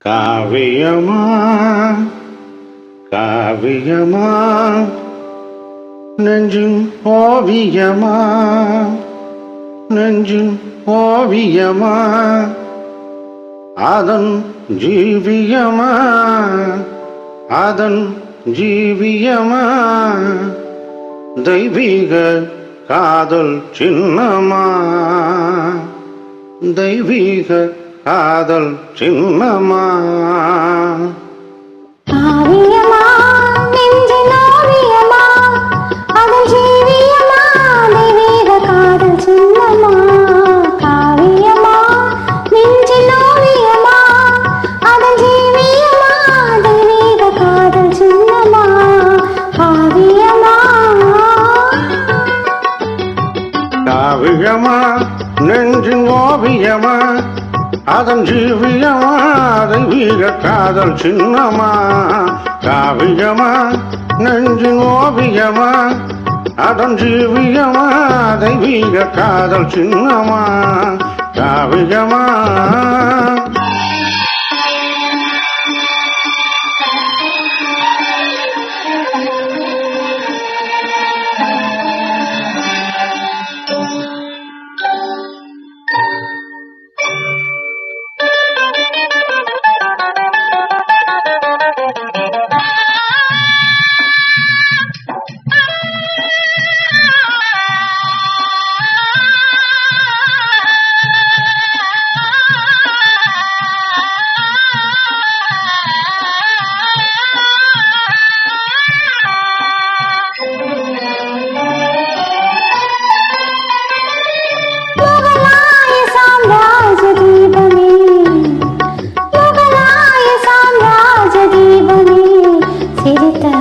காவியமா காவியமா நெஞ்சின் ஓவியமா நெஞ்சின் ஓவியமா அதன் ஜீவியமா அதன் ஜீவியமா தெய்வீக காதல் சின்னமா தெய்வீக காதல் சின்னமா காவியமா நெஞ்சின் ஓவியமா அதன் ஜீவியமா தெய்வீக காதல் சின்னமா காவியமா நெஞ்சின் ஓவியமா அதன் ஜீவியமா தெய்வீக காதல் சின்னமா காவியமா காவியமா நெஞ்சின் ஓவியமா அதன் ஜீவியமா தெய்வீக காதல் சின்னமா காவியமா நெஞ்சின் ஓவியமா அதன் ஜீவியமா தெய்வீக காதல் சின்னமா காவியமா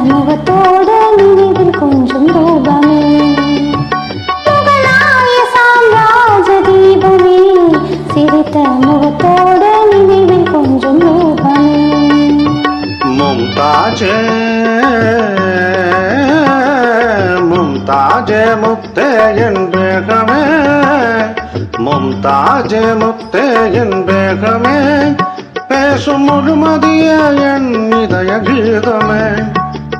முகத்தோடு நினைவில் கொஞ்சம் ரூபமே முகலாய சாம்ராஜ தீபமே சிரித்த முகத்தோடு நினைவில் கொஞ்சம் ரூபமே மும்தாஜே மும்தாஜே முக்தே என் பேகமே மும்தாஜே முக்தே என் பேகமே பேசும் முழுமதிய என் இதய கீதமே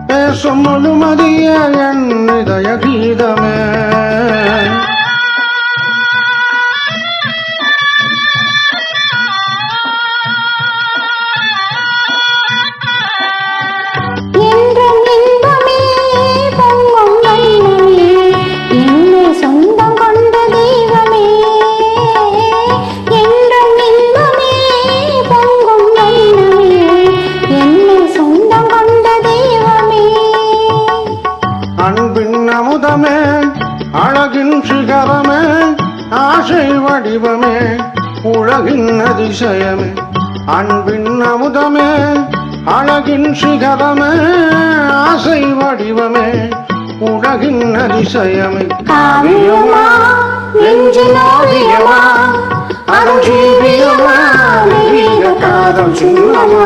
பேசும் முழுமதிய என் இதய கீதமே அன்பின் அமுதமே அழகின் சிகரமே ஆசை வடிவமே உலகின் அதிசயமே அன்பின் அமுதமே அழகின் சிகரமே ஆசை வடிவமே உலகின் அதிசயமே காவியமா நெஞ்சின் ஓவியமா அதன் ஜீவியமா தெய்வீக காதல் சின்னமா